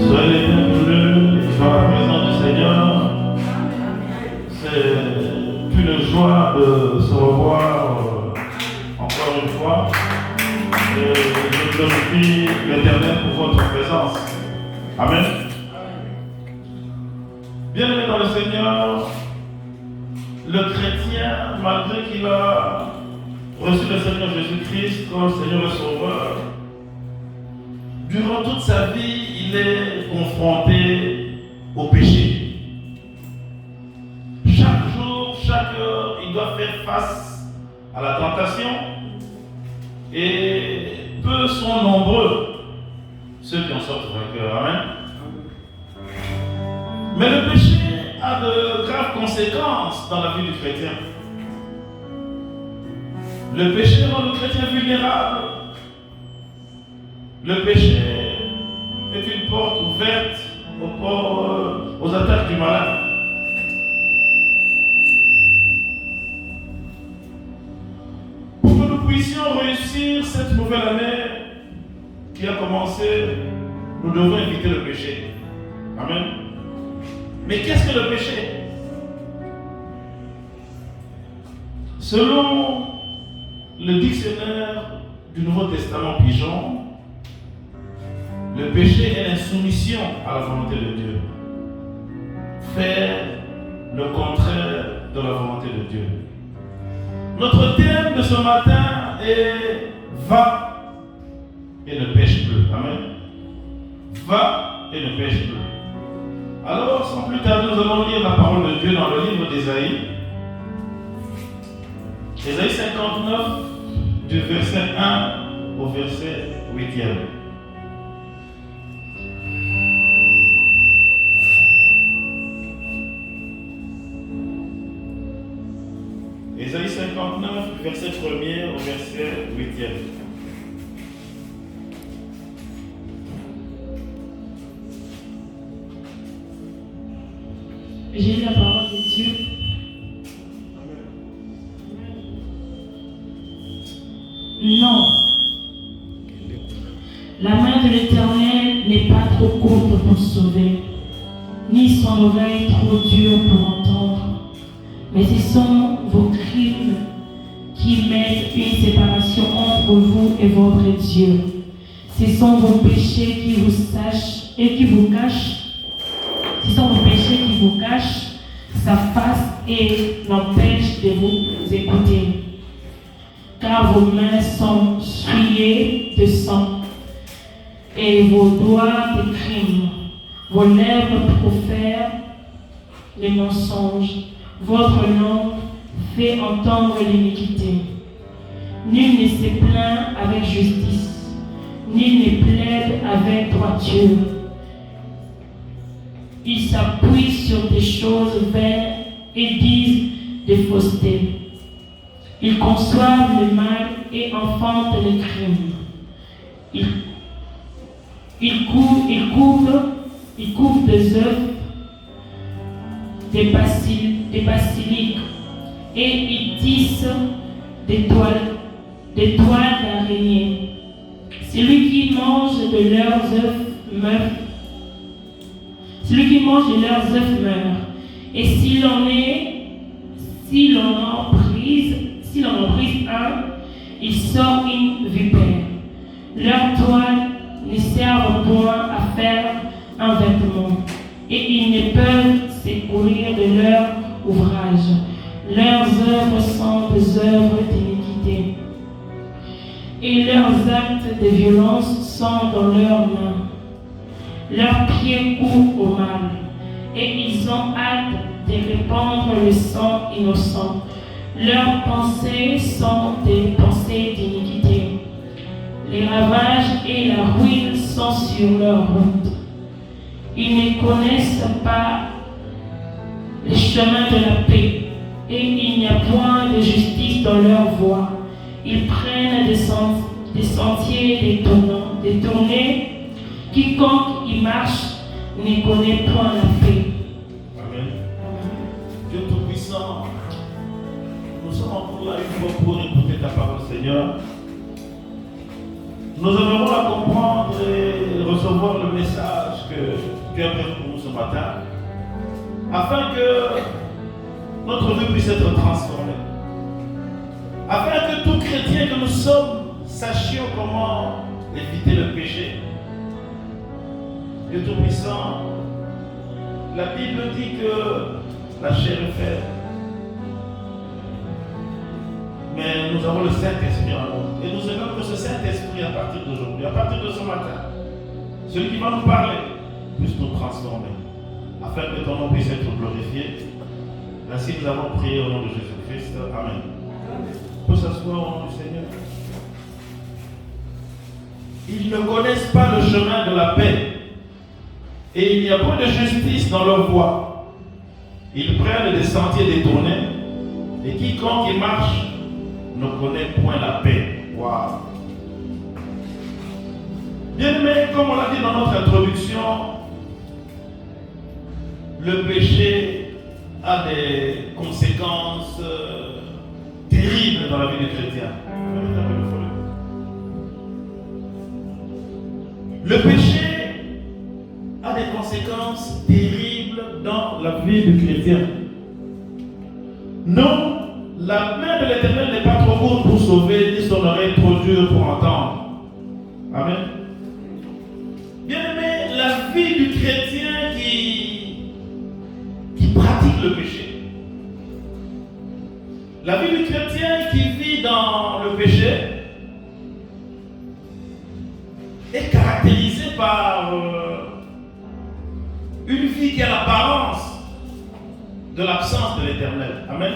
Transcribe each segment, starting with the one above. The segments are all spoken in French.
Soyez les bienvenus dans la présence du Seigneur. C'est une joie de se revoir encore une fois. Et je glorifie l'Éternel pour votre présence. Amen. Bien-aimé dans le Seigneur, le chrétien, malgré qu'il a reçu le Seigneur Jésus-Christ comme Seigneur et Sauveur, durant toute sa vie, il est confronté au péché. Chaque jour, chaque heure, il doit faire face à la tentation. Et peu sont nombreux ceux qui en sortent vainqueurs. Amen. Mais le péché a de graves conséquences dans la vie du chrétien. Le péché rend le chrétien vulnérable. Le péché est une porte ouverte aux attaques du malin. Pour que nous puissions réussir cette nouvelle année qui a commencé, nous devons éviter le péché. Amen. Mais qu'est-ce que le péché? Selon le dictionnaire du Nouveau Testament Pigeon, le péché est l'insoumission à la volonté de Dieu. Faire le contraire de la volonté de Dieu. Notre thème de ce matin est « Va et ne pêche plus ». Amen. Va et ne pêche plus. Alors, sans plus tarder, nous allons lire la parole de Dieu dans le livre d'Ésaïe. Ésaïe 59, du verset 1 au verset 8e. Ésaïe 59, verset 1er au verset 8e. J'ai lu la parole de Dieu. Non. La main de l'Éternel n'est pas trop courte pour sauver, ni son oreille trop dure pour entendre. Mais ce sont vos crimes qui mettent une séparation entre vous et votre Dieu. Ce sont vos péchés qui vous sachent et qui vous cachent. Ce sont vos péchés qui vous cachent sa face et n'empêchent de vous écouter. Car vos mains sont souillées de sang et vos doigts de crime. Vos lèvres profèrent les mensonges. Votre langue fait entendre l'iniquité. Nul ne se plaint avec justice, nul ne plaide avec droiture. Ils s'appuient sur des choses vaines et disent des faussetés. Ils conçoivent le mal et enfantent les crimes. Ils couvent des œufs, des basiliques, et ils tissent des toiles d'araignée. Celui qui mange de leurs œufs meurt. Celui qui mange de leurs œufs meurt. Et s'il en emprise un, il sort une vipère. Leurs toiles ne servent point à faire un vêtement, et ils ne peuvent secourir de leur ouvrage. Leurs œuvres sont des œuvres d'iniquité, et leurs actes de violence sont dans leurs mains. Leurs pieds courent au mal, et ils ont hâte de répandre le sang innocent. Leurs pensées sont des pensées d'iniquité. Les ravages et la ruine sont sur leur route. Ils ne connaissent pas les chemins de la paix, et il n'y a point de justice dans leur voie. Ils prennent des sentiers détournés. Quiconque y marche ne connaît point la paix. Amen. Dieu Tout-Puissant, nous sommes encore là une fois pour écouter ta parole, Seigneur. Nous aimerons la comprendre et recevoir le message que tu as prévu pour nous ce matin, afin que notre vie puisse être transformée. Afin que tout chrétien que nous sommes sachions comment éviter le péché. Dieu Tout-Puissant, la Bible dit que la chair est faible. Mais nous avons le Saint-Esprit en nous. Et nous aimons que ce Saint-Esprit, à partir d'aujourd'hui, à partir de ce matin, celui qui va nous parler, puisse nous transformer, afin que ton nom puisse être glorifié. Ainsi nous avons prié au nom de Jésus-Christ. Amen. On peut s'asseoir au nom du Seigneur. Ils ne connaissent pas le chemin de la paix, et il n'y a point de justice dans leur voie. Ils prennent des sentiers détournés, et quiconque y marche ne connaît point la paix. Waouh! Bien aimé, comme on l'a dit dans notre introduction, le péché a des conséquences terribles dans la vie des chrétiens. Le péché a des conséquences terribles dans la vie du chrétien. Non, la main de l'Éternel n'est pas trop courte pour sauver, ni son oreille trop dure pour entendre. Amen. Bien aimé, la vie du chrétien qui pratique le péché, la vie du chrétien qui vit dans le péché est caractérisée par une vie qui a l'apparence de l'absence de l'Éternel. Amen.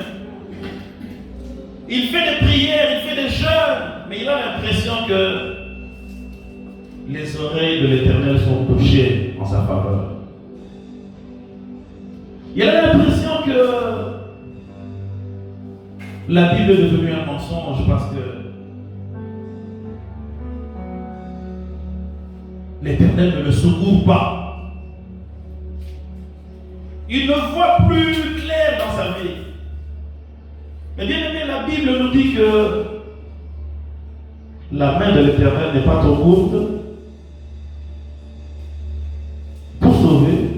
Il fait des prières, il fait des jeûnes, mais il a l'impression que les oreilles de l'Éternel sont touchées en sa faveur. Il a l'impression que la Bible est devenue un mensonge parce que l'Éternel ne le secourt pas. Il ne voit plus clair dans sa vie. Mais bien aimé, la Bible nous dit que la main de l'Éternel n'est pas trop courte pour sauver,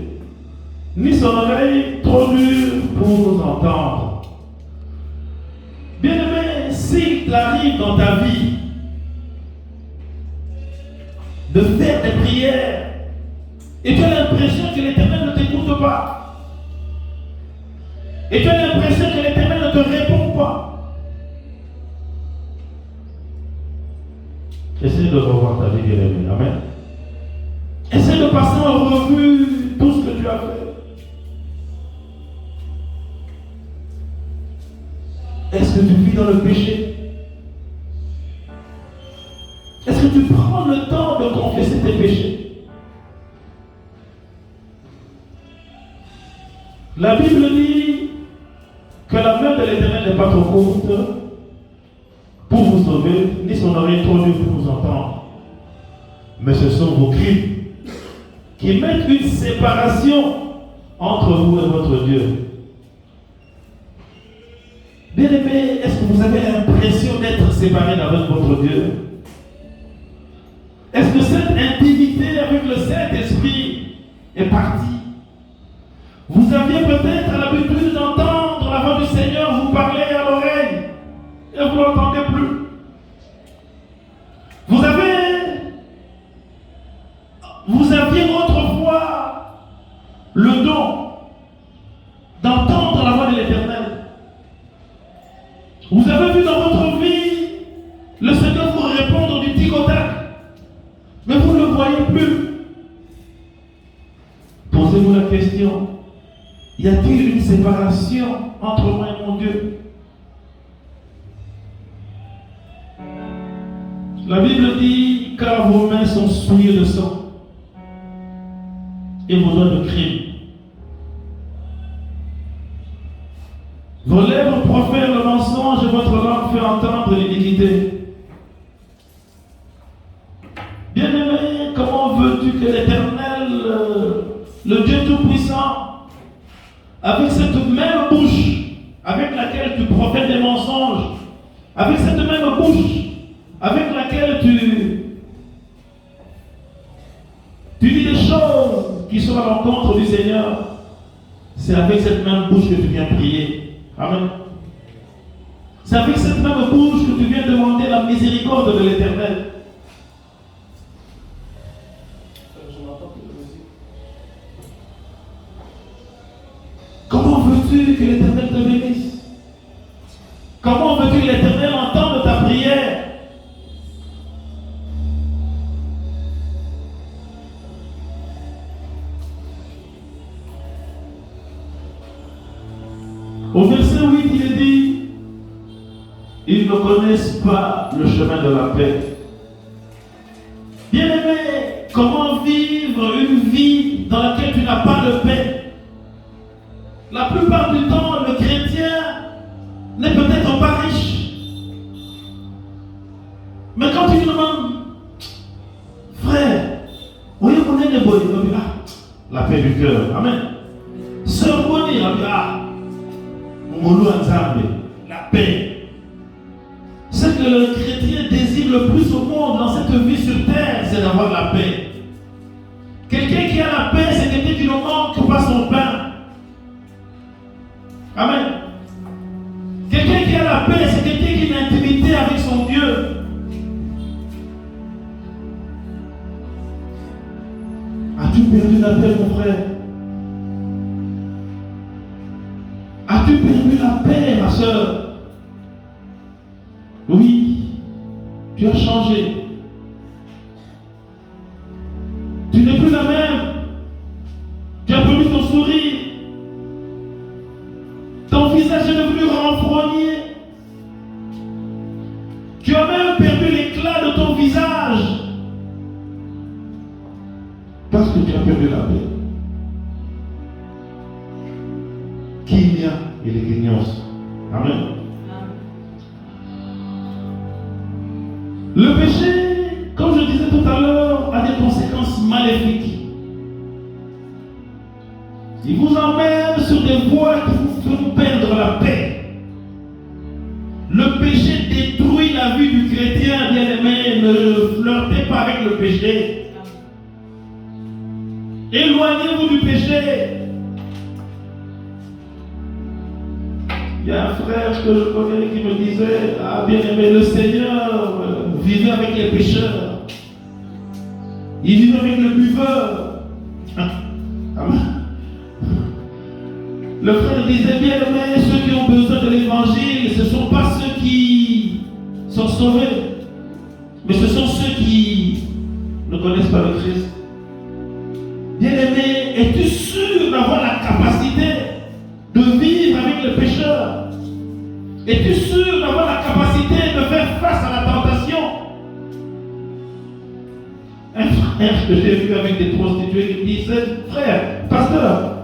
ni son oreille trop dure pour nous entendre. Bien aimé, s'il arrive dans ta vie de faire des prières et tu as l'impression que l'Éternel ne t'écoute pas, et tu as l'impression que l'Éternel ne te répond pas, essaie de revoir ta vie, bien-aimé. Amen. Essaie de passer en revue tout ce que tu as fait. Est-ce que tu vis dans le péché? Est-ce que tu prends le temps de confesser tes péchés? La Bible dit que la main de l'Éternel n'est pas trop courte pour vous sauver, ni son oreille trop dure pour vous entendre. Mais ce sont vos cris qui mettent une séparation entre vous et votre Dieu. Bien-aimés, est-ce que vous avez l'impression d'être séparés d'avec votre Dieu? Est-ce que cette intimité avec le Saint-Esprit est partie? Vous aviez peut-être l'habitude d'entendre la voix du Seigneur vous parler à l'oreille et vous ne l'entendez plus. Vous aviez autrefois le don d'entendre la voix de l'Éternel. Vous avez vu dans votre vie le Seigneur vous répondre du tic au tac, mais vous ne le voyez plus. Posez-vous la question, y a-t-il une séparation entre moi et mon Dieu? La Bible dit, car vos mains sont souillées de sang et vos doigts de crime. Vos lèvres profèrent le mensonge et votre langue fait entendre l'iniquité. Bien-aimé, comment veux-tu que l'Éternel, le Dieu Tout-Puissant, avec cette même bouche avec laquelle tu profères des mensonges, avec cette même bouche avec laquelle tu dis des choses qui sont à l'encontre du Seigneur, c'est avec cette même bouche que tu viens prier. Amen. C'est avec cette même bouche que tu viens demander la miséricorde de l'Éternel. Comment veux-tu que l'Éternel te bénisse? Comment veux-tu que l'Éternel entende ta prière? Au verset 8, il est dit, ils ne connaissent pas le chemin de la paix. Bien-aimé, comment vivre une vie dans laquelle tu n'as pas de paix? La plupart du temps, le chrétien n'est peut-être pas riche. Mais quand tu demandes, frère, oui, on est des bonnes, la paix du cœur. Amen. Sœur Bonnie, la paix. Ce que le chrétien désire le plus au monde dans cette vie sur terre, c'est d'avoir la paix. Quelqu'un qui a la paix, c'est quelqu'un qui ne manque pas son pain. Amen. Quelqu'un qui a la paix, c'est quelqu'un qui a une intimité avec son Dieu. As-tu perdu la paix, mon frère? As-tu perdu la paix, ma soeur? Oui, tu as changé. Tu n'es plus la même. Tu as perdu ton sourire. Ton visage est devenu renfrogné. Tu as même perdu l'éclat de ton visage. Parce que tu as perdu la paix. Qu'il y a et les guignons. Amen. Le péché, comme je disais tout à l'heure, a des conséquences maléfiques. Il vous emmène sur des voies qui vous font perdre la paix. Le péché détruit la vie du chrétien, bien-aimé. Ne flirtez pas avec le péché. Éloignez-vous du péché. Il y a un frère que je connais qui me disait, ah bien-aimé, le Seigneur vivait avec les pécheurs. Il vivait avec le buveur. Amen. Le frère disait, bien-aimé, ceux qui ont besoin de l'évangile, ce ne sont pas ceux qui sont sauvés, mais ce sont ceux qui ne connaissent pas le Christ. Bien-aimé, es-tu sûr d'avoir la capacité de vivre avec les pécheurs? Es-tu sûr d'avoir la capacité de faire face à la tentation? Un frère que j'ai vu avec des prostituées qui disait, frère, pasteur,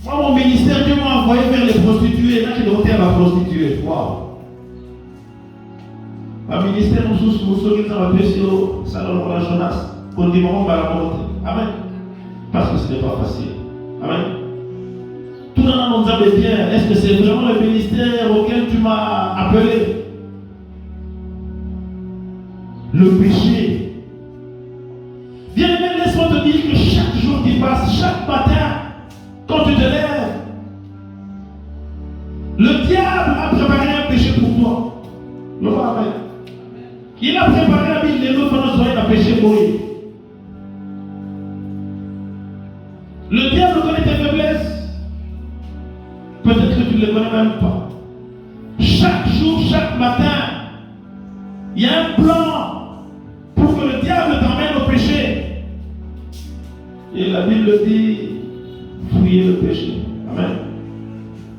moi mon ministère, Dieu m'a envoyé vers les prostituées, là qui doit à la prostituée. Waouh! Le ministère nous sourit dans la paix sur le salon de la Jonas pour dire on va la monter. Amen. Parce que ce n'est pas facile. Amen. Tout le monde nous avait bien. Est-ce que c'est vraiment le ministère auquel tu m'as appelé? Le péché. Bien-aimé, laisse-moi te dire que chaque jour qui passe, chaque matin, quand tu te lèves, le diable a préparé un péché pour toi. Le Amen. Il a préparé la vie de l'autre pendant que tu as péché pour lui. Le diable connaît tes faiblesses. Peut-être que tu ne les connais même pas. Chaque jour, chaque matin, il y a un plan pour que le diable t'emmène au péché. Et la Bible dit, fuyez le péché. Amen.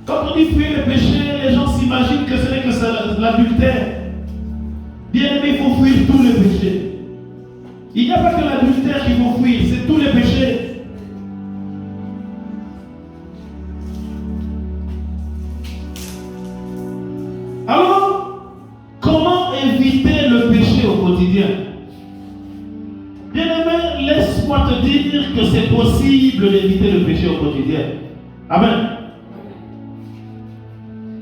Quand on dit fuyez le péché, les gens s'imaginent que ce n'est que l'adultère. Bien aimé, il faut fuir tous les péchés. Il n'y a pas que l'adultère qu'il faut fuir, c'est tous les péchés. Alors, comment éviter le péché au quotidien? Bien-aimé, laisse-moi te dire que c'est possible d'éviter le péché au quotidien. Amen.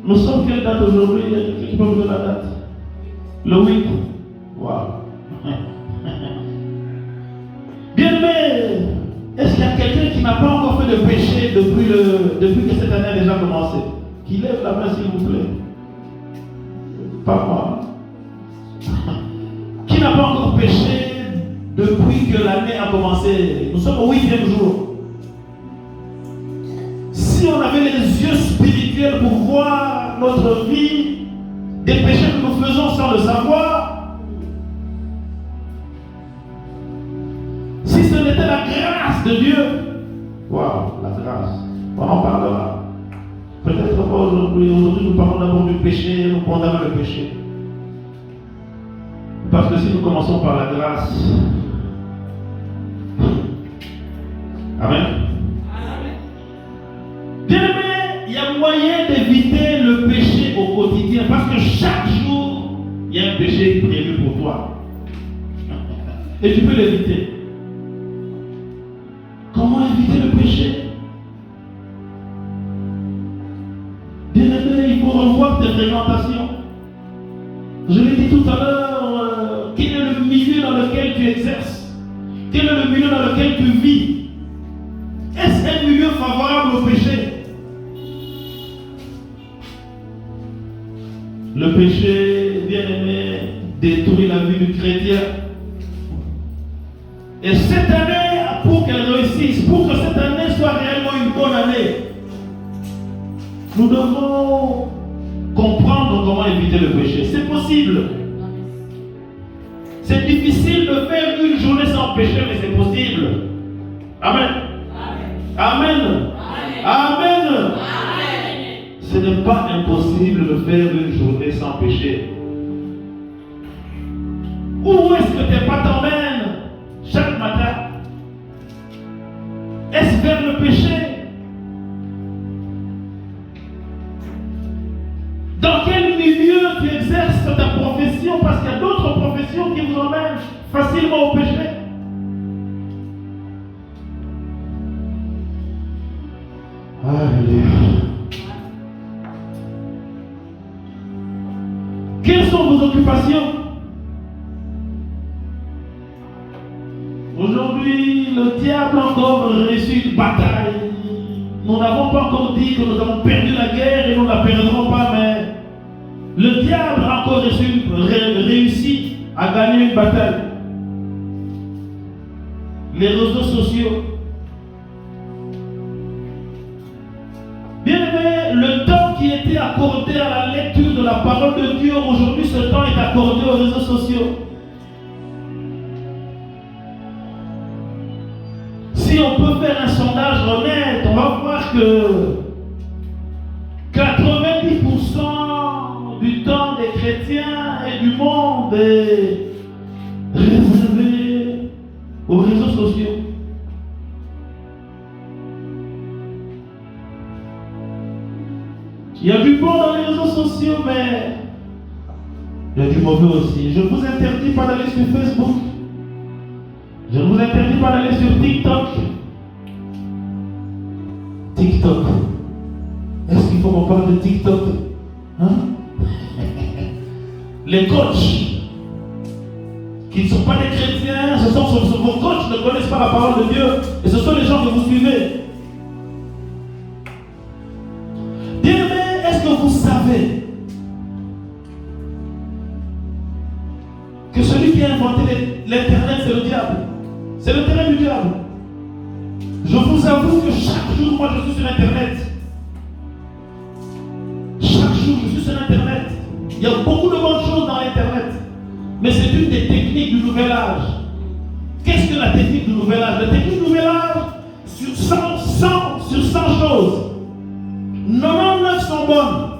Nous sommes quelle date aujourd'hui? Tu peux me donner la date? Le 8. Wow. Bien-aimé, est-ce qu'il y a quelqu'un depuis que cette année a déjà commencé? Qui lève la main, s'il vous plaît? Pas moi. Qui n'a pas encore péché depuis que l'année a commencé? Nous sommes au 8e jour. Si on avait les yeux spirituels pour voir notre vie, des péchés que nous faisons sans le savoir, si ce n'était la grâce de Dieu, waouh, la grâce, on en parlera. Peut-être pas aujourd'hui. Aujourd'hui, nous parlons d'abord du péché, nous condamnons le péché. Parce que si nous commençons par la grâce, Amen. Bien aimé, il y a moyen d'éviter le péché au quotidien parce que chaque jour, il y a un péché prévu pour toi. Et tu peux l'éviter. Comment éviter le péché? Bien aimé, il faut revoir tes fréquentations. Je l'ai dit tout à l'heure, quel est le milieu dans lequel tu exerces? Quel est le milieu dans lequel tu vis? Est-ce un milieu favorable au péché? Le péché, bien aimé, détruit la vie du chrétien. Et cette année, pour qu'elle réussisse, pour que cette année soit réellement une bonne année, nous devons comprendre comment éviter le péché. C'est possible. C'est difficile de faire une journée sans péché, mais c'est possible. Amen. Amen. Amen. Amen. Amen. Ce n'est pas impossible de faire une journée sans péché. Où est-ce que tes pas t'emmènent chaque matin? Est-ce vers le péché? Dans quel milieu tu exerces ta profession? Parce qu'il y a d'autres professions qui vous emmènent facilement au péché. Alléluia. Quelles sont vos occupations? Aujourd'hui, le diable a encore reçu une bataille. Nous n'avons pas encore dit que nous avons perdu la guerre et nous ne la perdrons pas, mais le diable a encore réussi à gagner une bataille. Les réseaux sociaux. Bien aimé, le temps qui était accordé à la lecture de la parole de Dieu, aujourd'hui ce temps est accordé aux réseaux sociaux. Si on peut faire un sondage honnête, on va voir que 90% du temps des chrétiens et du monde est réservé aux réseaux sociaux. Il y a du bon dans les réseaux sociaux, mais il y a du mauvais aussi. Je ne vous interdis pas d'aller sur Facebook. Je ne vous interdis pas d'aller sur TikTok. TikTok. Est-ce qu'il faut qu'on parle de TikTok? Hein? Les coachs qui ne sont pas des chrétiens, ce sont vos coachs ne connaissent pas la parole de Dieu. Et ce sont les gens que vous suivez. Bien-aimés, est-ce que vous savez que celui qui a inventé l'Internet, c'est le diable? C'est le terrain du diable. Je vous avoue que chaque jour, moi je suis sur Internet. Chaque jour, je suis sur Internet. Il y a beaucoup de bonnes choses dans l'Internet. Mais c'est une des techniques du nouvel âge. Qu'est-ce que la technique du nouvel âge? La technique du nouvel âge, sur 100 choses, 99 sont bonnes.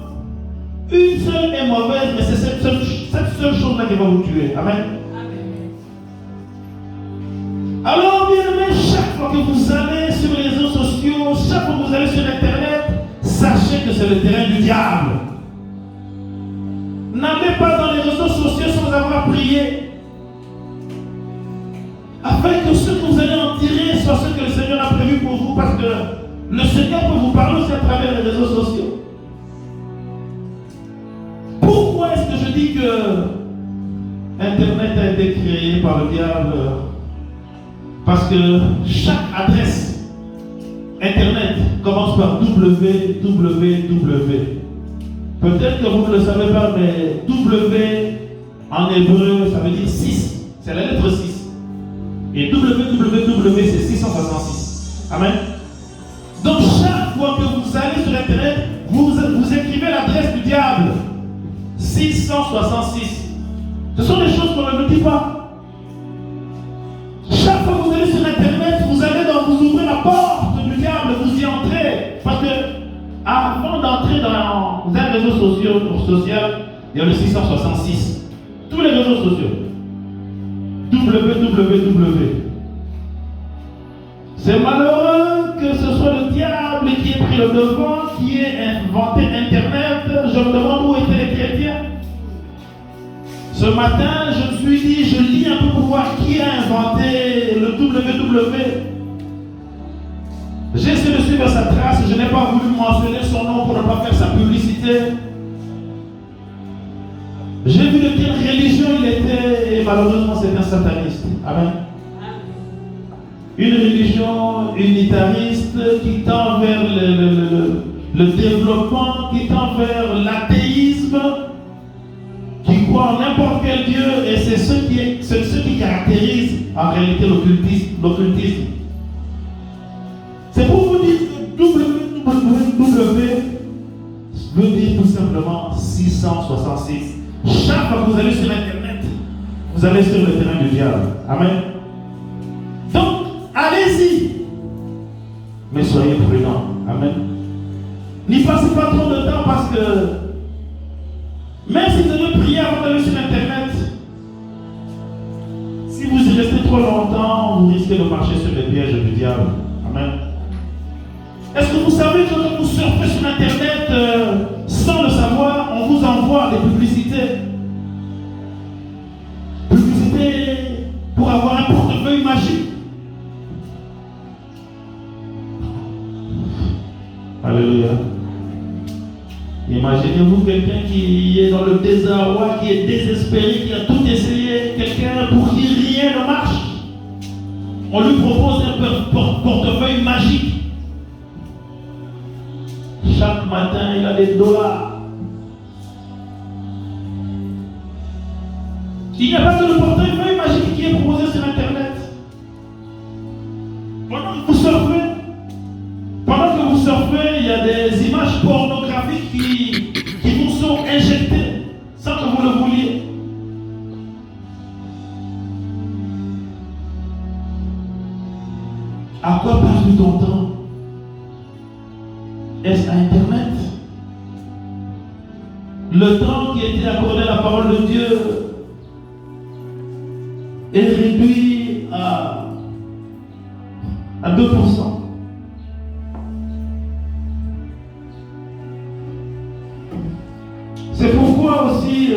Une seule est mauvaise, mais c'est cette seule chose-là qui va vous tuer. Amen. Alors, bien aimé, chaque fois que vous allez sur les réseaux sociaux, chaque fois que vous allez sur Internet, sachez que c'est le terrain du diable. N'allez pas dans les réseaux sociaux sans avoir prié, afin que ce que vous allez en tirer soit ce que le Seigneur a prévu pour vous, parce que le Seigneur peut vous parler aussi à travers les réseaux sociaux. Pourquoi est-ce que je dis que Internet a été créé par le diable? Parce que chaque adresse Internet, commence par www. Peut-être que vous ne le savez pas, mais W en hébreu, ça veut dire 6. C'est la lettre 6. Et www, c'est 666. Amen. Donc chaque fois que vous allez sur Internet, vous écrivez l'adresse du diable. 666. Ce sont des choses qu'on ne dit pas. Chaque fois que vous allez sur Internet, vous ouvrez la porte du diable, vous y entrez. Parce que avant d'entrer dans un réseau social, il y a le 666. Tous les réseaux sociaux. www. C'est malheureux que ce soit le diable qui ait pris le devant, qui ait inventé Internet. Je me demande où étaient les chrétiens. Ce matin, je me suis dit, je lis un peu pour voir qui a inventé le www. J'ai essayé de suivre sa trace, je n'ai pas voulu mentionner son nom pour ne pas faire sa publicité. J'ai vu de quelle religion il était et malheureusement c'est un sataniste. Amen. Une religion unitariste qui tend vers le développement, qui tend vers l'athéisme, qui croit en n'importe quel Dieu, et c'est ce qui caractérise en réalité l'occultisme. C'est pour vous dire que www veut dire tout simplement 666. Chaque fois que vous allez sur Internet, vous allez sur le terrain du diable. Amen. Donc, allez-y. Mais soyez prudents. Amen. N'y passez pas trop de temps parce que même si vous devez prier avant d'aller sur Internet, si vous y restez trop longtemps, vous risquez de marcher sur les pièges du diable. Amen. Est-ce que vous savez que quand vous surfez sur Internet sans le savoir, on vous envoie des publicités? Publicités pour avoir un portefeuille magique. Alléluia. Imaginez-vous quelqu'un qui est dans le désarroi, qui est désespéré, qui a tout essayé, quelqu'un pour qui rien ne marche. On lui propose un portefeuille magique. Chaque matin, il a des dollars. Il n'y a pas que le portefeuille magique qui est proposé sur Internet. Pendant que vous surfez, il y a des images pornographiques qui vous sont injectées sans que vous le vouliez. À quoi passes-tu ton temps? Est-ce à Internet? Le temps qui était accordé à la parole de Dieu est réduit à 2%. C'est pourquoi aussi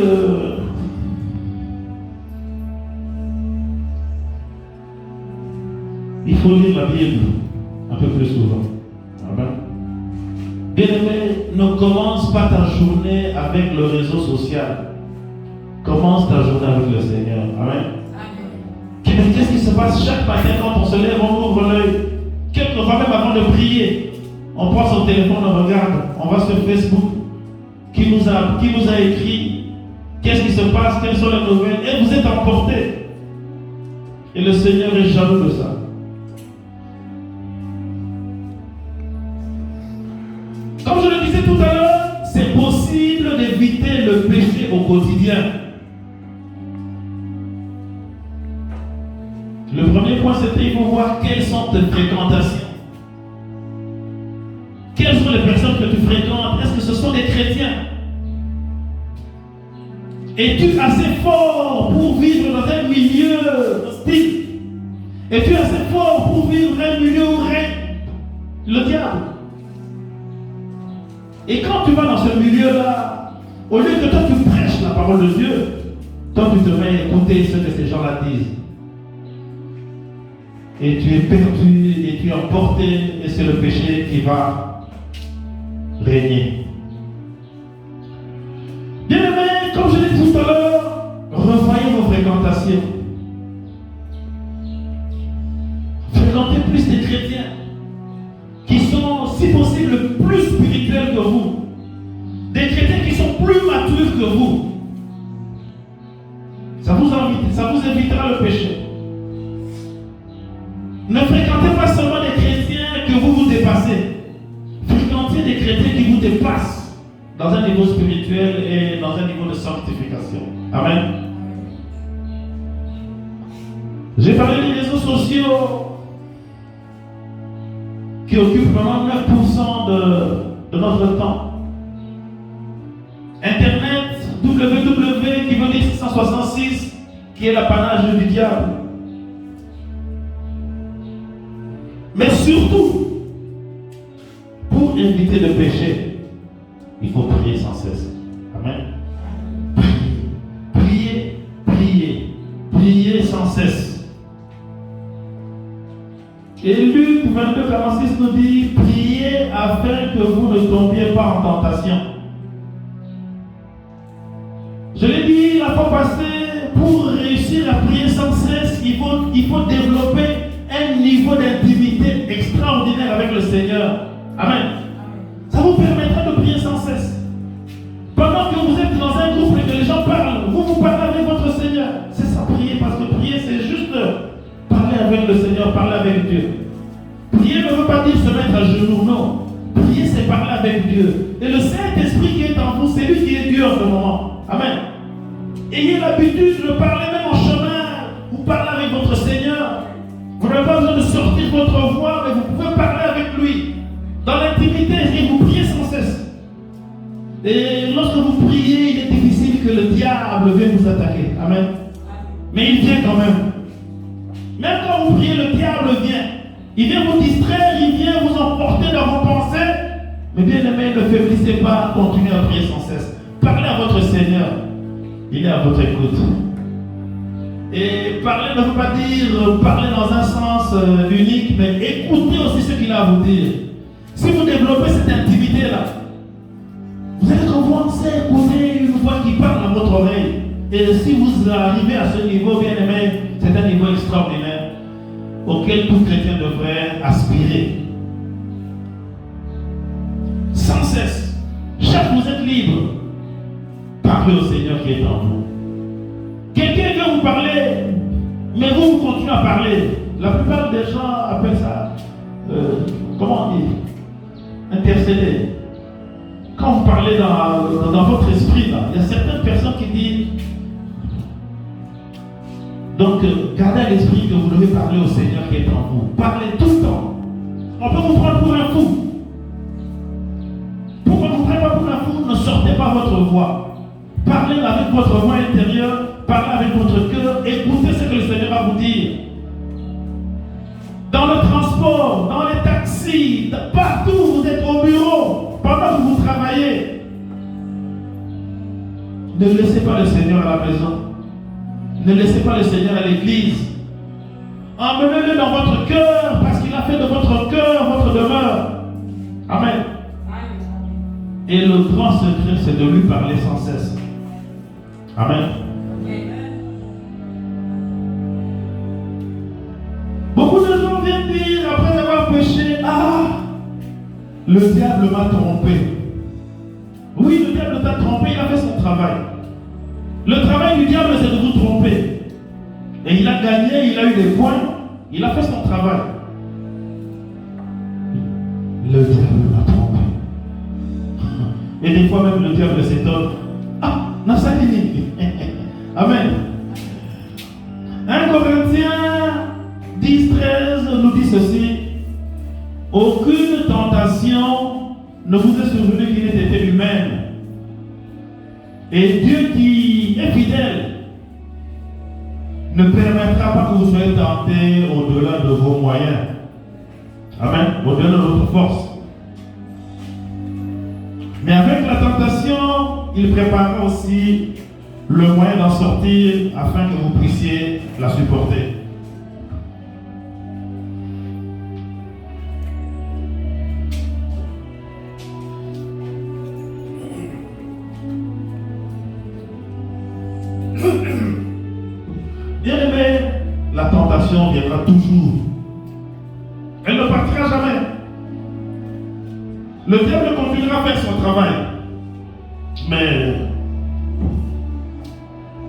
il faut lire la Bible un peu plus souvent. Amen. Bien-aimé, ne commence pas ta journée avec le réseau social. Commence ta journée avec le Seigneur. Amen. Qu'est-ce qui se passe chaque matin quand on se lève, on ouvre l'œil? Quelquefois même avant de prier, on prend son téléphone, on regarde, on va sur Facebook. Qui nous a écrit? Qu'est-ce qui se passe? Quelles sont les nouvelles? Et vous êtes emportés. Et le Seigneur est jaloux de ça. Comme je le disais tout à l'heure, c'est possible d'éviter le péché au quotidien. Le premier point, c'était il faut voir quelles sont tes fréquentations. Quelles sont les personnes que tu fréquentes? Est-ce que ce sont des chrétiens? Es-tu assez fort pour vivre dans un milieu hostile? Es-tu assez fort pour vivre dans un milieu où règne le diable? Et quand tu vas dans ce milieu-là, au lieu que toi tu prêches la parole de Dieu, toi tu te mets à écouter ce que ces gens-là disent. Et tu es perdu, et tu es emporté, et c'est le péché qui va régner. Bien-aimés, comme je l'ai dit tout à l'heure, revoyez vos fréquentations. Fréquentez plus des chrétiens qui sont, si possible, vous évitera le péché. Ne fréquentez pas seulement des chrétiens que vous vous dépassez. Fréquentez des chrétiens qui vous dépassent dans un niveau spirituel et dans un niveau de sanctification. Amen. J'ai parlé des réseaux sociaux qui occupent vraiment 9% de notre temps. Internet, www qui veut dire 666, qui est l'apanage du diable. Mais surtout, pour éviter le péché, il faut prier sans cesse. Amen. Prier, prier, prier sans cesse. Et Luc 22,46 nous dit, priez afin que vous ne tombiez pas en tentation. Je l'ai dit la fois passée, pour réussir à prier sans cesse, il faut développer un niveau d'intimité extraordinaire avec le Seigneur. Amen. Ça vous permettra de prier sans cesse. Pendant que vous êtes dans un groupe et que les gens parlent, vous parlez avec votre Seigneur. C'est ça, prier, parce que prier, c'est juste parler avec le Seigneur, parler avec Dieu. Prier ne veut pas dire se mettre à genoux, non. Prier, c'est parler avec Dieu. Et le Saint-Esprit qui est en vous, c'est lui qui est Dieu en ce moment. Amen. Ayez l'habitude de parler même en chemin. Vous parlez avec votre Seigneur. Vous n'avez pas besoin de sortir votre voix, mais vous pouvez parler avec lui. Dans l'intimité, et vous priez sans cesse. Et lorsque vous priez, il est difficile que le diable vienne vous attaquer. Amen. Mais il vient quand même. Même quand vous priez, le diable vient. Il vient vous distraire, il vient vous emporter dans vos pensées. Mais bien aimé, ne faiblissez pas, continuez à prier sans cesse. Parlez à votre Seigneur. Il est à votre écoute. Et parler ne veut pas dire parler dans un sens unique, mais écoutez aussi ce qu'il a à vous dire. Si vous développez cette intimité-là, vous allez commencer à écouter une voix qui parle à votre oreille. Et si vous arrivez à ce niveau, bien aimé, c'est un niveau extraordinaire auquel tout chrétien devrait aspirer. Sans cesse, chaque vous êtes libre, parlez au Seigneur qui est en vous. Quelqu'un vient vous parler, mais vous continuez à parler. La plupart des gens appellent ça, comment on dit, intercéder. Quand vous parlez dans votre esprit, là, il y a certaines personnes qui disent, donc gardez à l'esprit que vous devez parler au Seigneur qui est en vous. Parlez tout le temps. On peut vous prendre pour un fou. Pourquoi vous ne prenez pas pour un fou? Ne sortez pas votre voix. Parlez avec votre voix intérieure, parlez avec votre cœur, écoutez ce que le Seigneur va vous dire. Dans le transport, dans les taxis, partout où vous êtes au bureau, pendant que vous travaillez, ne laissez pas le Seigneur à la maison. Ne laissez pas le Seigneur à l'église. Emmenez-le dans votre cœur, parce qu'il a fait de votre cœur votre demeure. Amen. Et le grand secret, c'est de lui parler sans cesse. Amen. Beaucoup de gens viennent dire, après avoir péché, ah, le diable m'a trompé. Oui, le diable t'a trompé, il a fait son travail. Le travail du diable, c'est de vous tromper. Et il a gagné, il a eu des points, il a fait son travail. Le diable m'a trompé. Et des fois même le diable s'étonne. Ah, Nassalini. Amen. 1 Corinthiens 10-13 nous dit ceci. Aucune tentation ne vous est survenue qui n'ait été humaine. Et Dieu qui est fidèle ne permettra pas que vous soyez tentés au-delà de vos moyens. Amen. Au-delà de votre force. Mais avec la tentation, il préparera aussi le moyen d'en sortir afin que vous puissiez la supporter. Bien aimé, la tentation viendra toujours. Elle ne partira jamais. Le diable continuera à faire son travail. Mais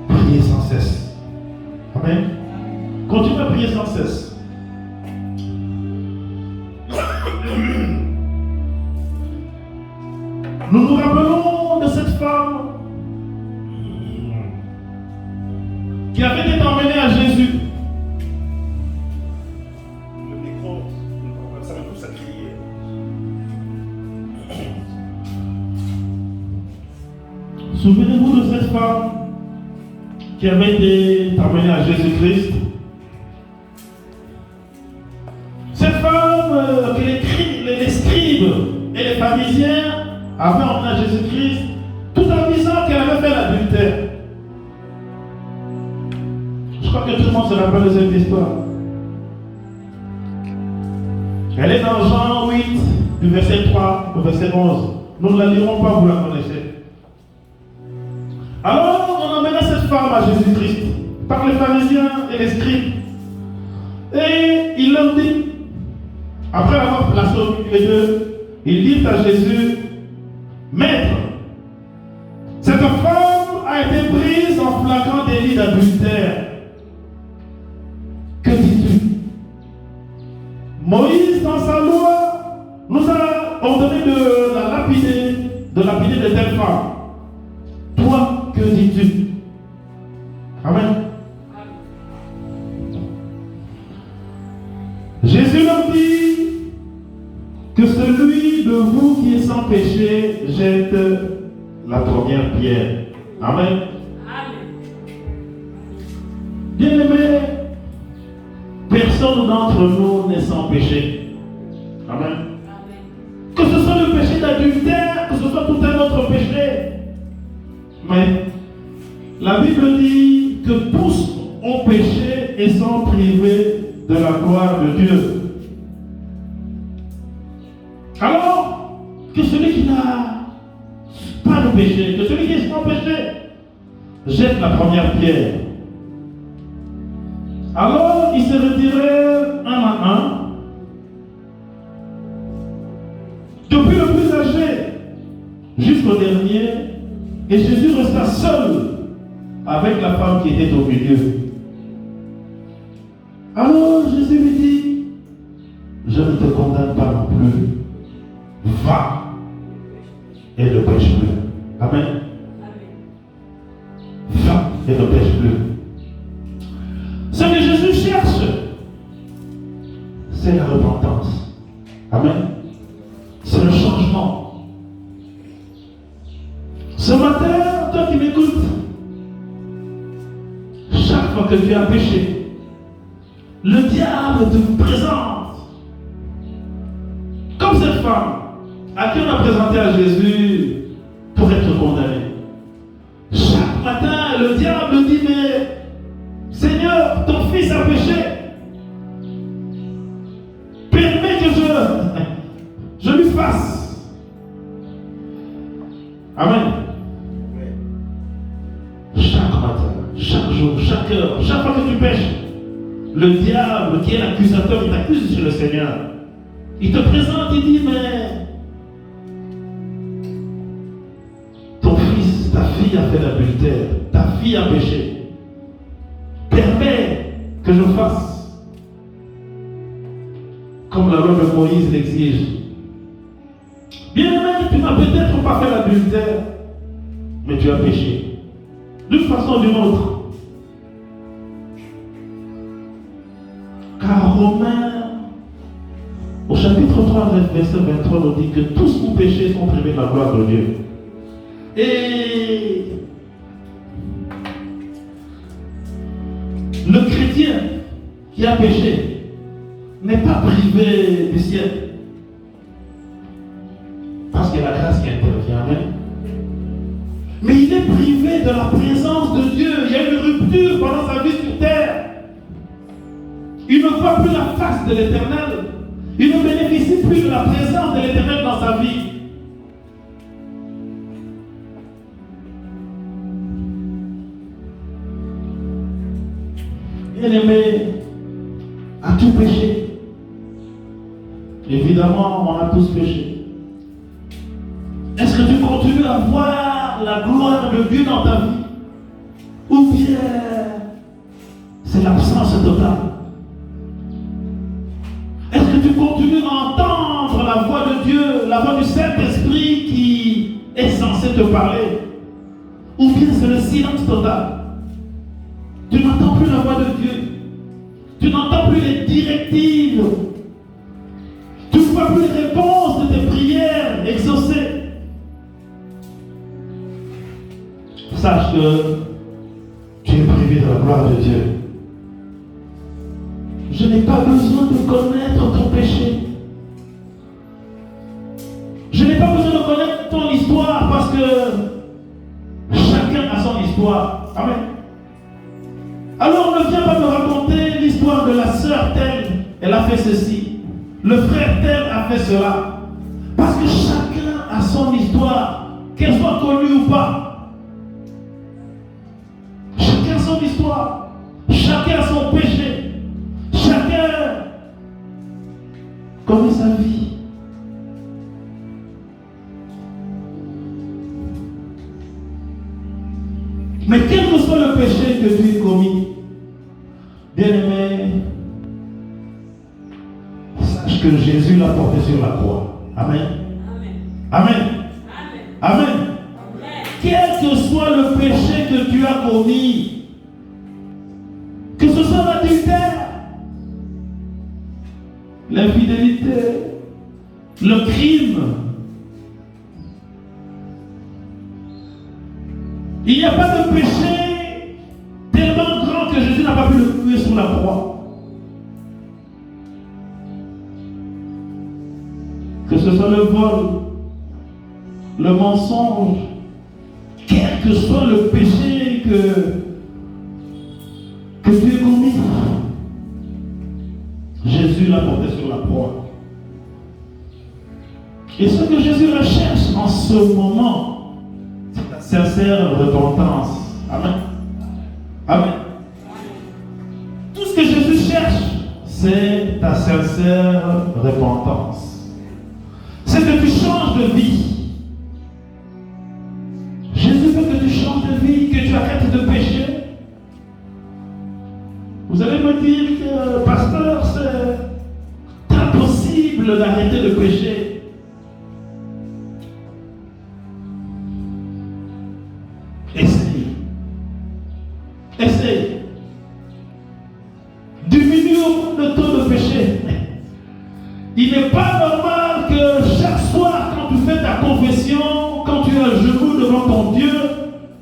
priez sans cesse. Amen. Continue à prier sans cesse. Nous nous rappelons de cette femme qui avait été emmenée à Jésus. Le micro, ça me pousse à crier. Souvenez-vous de cette femme qui avait été emmenée à Jésus-Christ. Cette femme que les scribes et les pharisiens avaient emmenée à Jésus-Christ tout en disant qu'elle avait fait l'adultère. Je crois que tout le monde se rappelle de cette histoire. Elle est dans Jean 8, du verset 3 au verset 11. Nous ne la lirons pas, vous la connaissez. Alors, on emmena cette femme à Jésus-Christ par les pharisiens et les scribes. Et il leur dit, après avoir placé au milieu d'eux, ils disent à Jésus, Maître, cette femme a été prise en flagrant délit d'adultère. Que dis-tu? Moïse, dans sa loi, nous a ordonné de la lapider de telle femme. Toi, que dis-tu? Amen. Jésus leur dit que celui de vous qui est sans péché jette la première pierre. Amen. Bien-aimés, personne d'entre nous n'est sans péché. Amen. Que ce soit le péché d'adultère, que ce soit tout un autre péché. Mais la Bible dit que tous ont péché et sont privés de la gloire de Dieu. Alors, que celui qui n'a pas de péché, que celui qui est sans péché, jette la première pierre. Alors, ils se retirèrent un à un. Depuis le plus âgé jusqu'au dernier, et Jésus resta seul avec la femme qui était au milieu. Alors Jésus lui dit, je ne te condamne pas non plus. Va et ne pêche plus. Amen. Va et ne pêche plus. Ce que Jésus cherche, c'est la repentance. Amen. C'est le changement. Ce matin, toi qui m'écoutes, chaque fois que tu as péché, le diable te présente comme cette femme à qui on a présenté à Jésus pour être condamné. Chaque matin, le diable dit, mais Seigneur, ton fils a péché. Permets que je lui fasse. Amen. Chaque matin, chaque jour, chaque heure, chaque fois que tu pêches, le diable qui est l'accusateur, il t'accuse sur le Seigneur. Il te présente, il dit, mais ton fils, ta fille a fait l'adultère, ta fille a péché. Permets que je fasse comme la loi de Moïse l'exige. Bien aimé, tu n'as peut-être pas fait l'adultère, mais tu as péché. D'une façon ou d'une autre. Car Romains, au chapitre 3, verset 23, nous dit que tous nos péchés sont privés de la gloire de Dieu. Et le chrétien qui a péché n'est pas privé du ciel. Parce qu'il y a la grâce qui intervient. Amen. Mais il est privé de la présence de Dieu. Il y a une rupture pendant sa vie sur terre. Il ne voit plus la face de l'Éternel. Il ne bénéficie plus de la présence de l'Éternel dans sa vie. Bien-aimé, as-tu péché? Évidemment, on a tous péché. Est-ce que tu continues à voir la gloire de Dieu dans ta vie? Ou bien c'est c'est l'absence totale. Est-ce que tu continues à entendre la voix de Dieu, la voix du Saint-Esprit qui est censé te parler? Ou bien c'est le silence total? Tu n'entends plus la voix de Dieu. Tu n'entends plus les directives. Tu ne vois plus les réponses de tes prières exaucées. Sache que tu es privé de la gloire de Dieu. Je n'ai pas besoin de connaître ton péché. Je n'ai pas besoin de connaître ton histoire parce que chacun a son histoire. Amen. Alors ne viens pas me raconter l'histoire de la sœur telle, elle a fait ceci. Le frère tel a fait cela. Parce que chacun a son histoire, qu'elle soit connue ou pas. Chacun a son histoire. Chacun a son péché. Chacun connaît sa vie. Mais quel que soit le péché que tu as commis, bien-aimé, sache que Jésus l'a porté sur la croix. Amen. Amen. Amen. Amen. Quel que soit le péché que tu as commis, que ce soit l'adultère, l'infidélité, le crime, il n'y a pas de péché tellement grand que Jésus n'a pas pu le tuer sur la croix. Que ce soit le vol, le mensonge, quel que soit le péché que tu as commis, Jésus l'a porté sur la croix. Et ce que Jésus recherche en ce moment, c'est ta sincère repentance. Amen. Amen. Tout ce que Jésus cherche, c'est ta sincère repentance. C'est que tu changes de vie. Jésus veut que tu changes de vie, que tu arrêtes de pécher. Vous allez me dire que, pasteur, c'est impossible d'arrêter de pécher. Essaye. Essaye. Diminue le taux de péché. Il n'est pas normal que chaque soir, quand tu fais ta confession, quand tu es à genoux devant ton Dieu,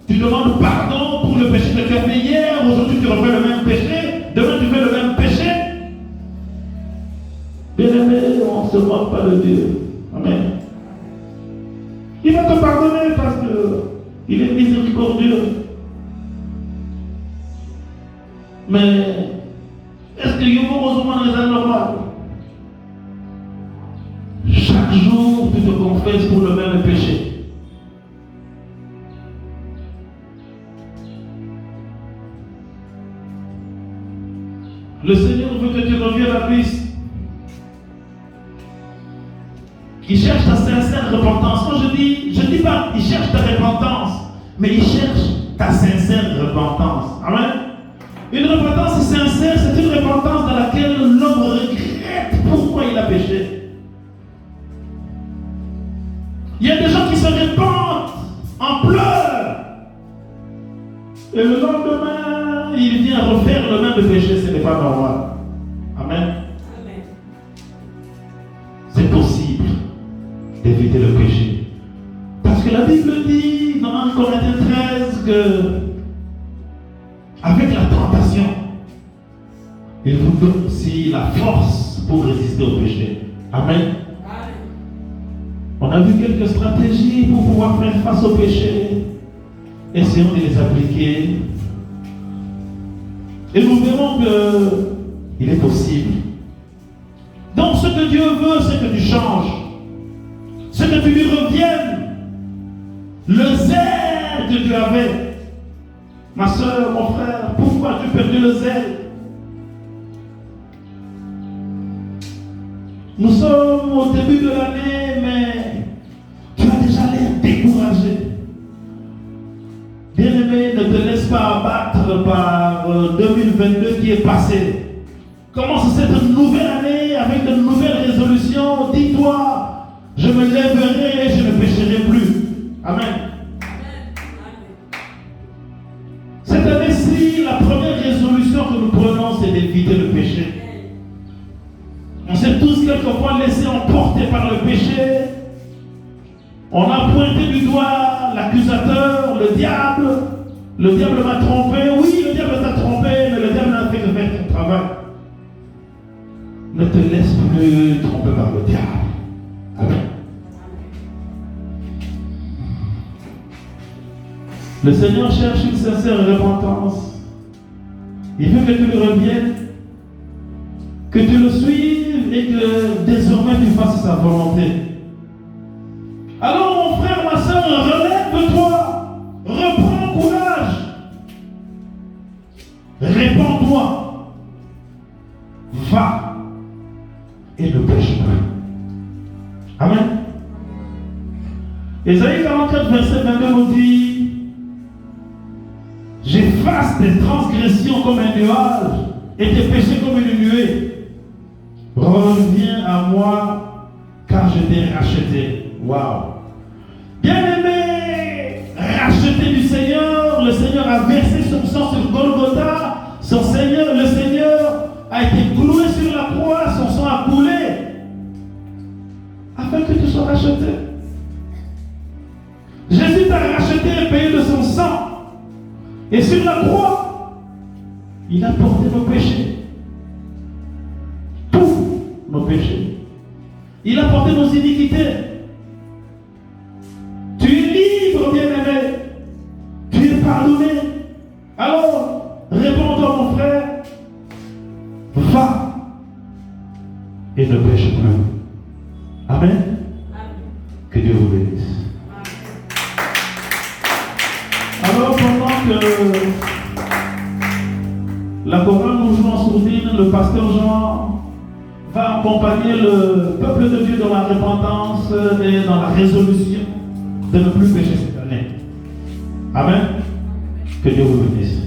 tu demandes pardon pour le péché que tu as fait hier, aujourd'hui tu refais le même péché, demain tu fais le même péché. Bien-aimé, on ne se moque pas de Dieu. Amen. Il va te pardonner parce qu'il est miséricordieux. Mais est-ce qu'il y a heureusement les anormales? Chaque jour, tu te confesses pour le même péché. Le Seigneur veut que tu reviennes à lui. Il cherche ta sincère repentance. Quand je dis pas, il cherche ta repentance, mais il cherche ta sincère repentance. Amen. Une repentance sincère, c'est une repentance dans laquelle l'homme regrette pourquoi il a péché. Il y a des gens qui se répandent en pleurs. Et le lendemain, il vient refaire le même péché. Ce n'est pas normal. Amen. Amen. C'est possible d'éviter le péché. Parce que la Bible dit dans 1 Corinthiens 13 que avec la tentation, il vous donne aussi la force pour résister au péché. Amen. On a vu quelques stratégies pour pouvoir faire face au péché. Essayons de les appliquer. Et nous verrons qu'il est possible. Donc ce que Dieu veut, c'est que tu changes. C'est que tu lui reviennes. Le zèle que tu avais. Ma soeur, mon frère, pourquoi as-tu perdu le zèle? Nous sommes au début de l'année, mais tu as déjà l'air découragé. Bien-aimé, bien-aimé, ne te laisse pas abattre par 2022 qui est passé. Commence cette nouvelle année avec de nouvelles résolutions. Dis-toi, je me lèverai et je ne pécherai plus. Amen. Cette année-ci, la première résolution que nous prenons, c'est d'éviter le péché. On s'est tous quelquefois laissés emporter par le péché. On a pointé du doigt l'accusateur, le diable. Le diable m'a trompé. Oui, le diable t'a trompé, mais le diable n'a fait que faire son travail. Ne te laisse plus tromper par le diable. Amen. Le Seigneur cherche une sincère repentance. Il veut que tu lui reviennes, que tu le suives et que désormais tu fasses sa volonté. Alors mon frère, ma soeur, relève-toi, reprends courage, répands-toi, va et ne pêche plus. Amen. Ésaïe 44, verset 22 nous dit: j'efface tes transgressions comme un nuage et tes péchés comme une nuée. Reviens à moi, car je t'ai racheté. Waouh! Bien-aimé, racheté du Seigneur, le Seigneur a versé son sang sur Golgotha. Le Seigneur a été cloué sur la croix, son sang a coulé afin que tu sois racheté. Jésus t'a racheté et payé de son sang. Et sur la croix, il a porté nos péchés. Tous nos péchés. Il a porté nos iniquités. Tu es libre, bien-aimé. Tu es pardonné. Alors, réponds-toi, mon frère. Va et ne pêche plus. Amen. Amen. Que Dieu vous bénisse. Alors, pendant que la chorale nous joue en sourdine, le pasteur Jean va accompagner le peuple de Dieu dans la repentance et dans la résolution de ne plus pécher cette année. Amen. Que Dieu vous bénisse.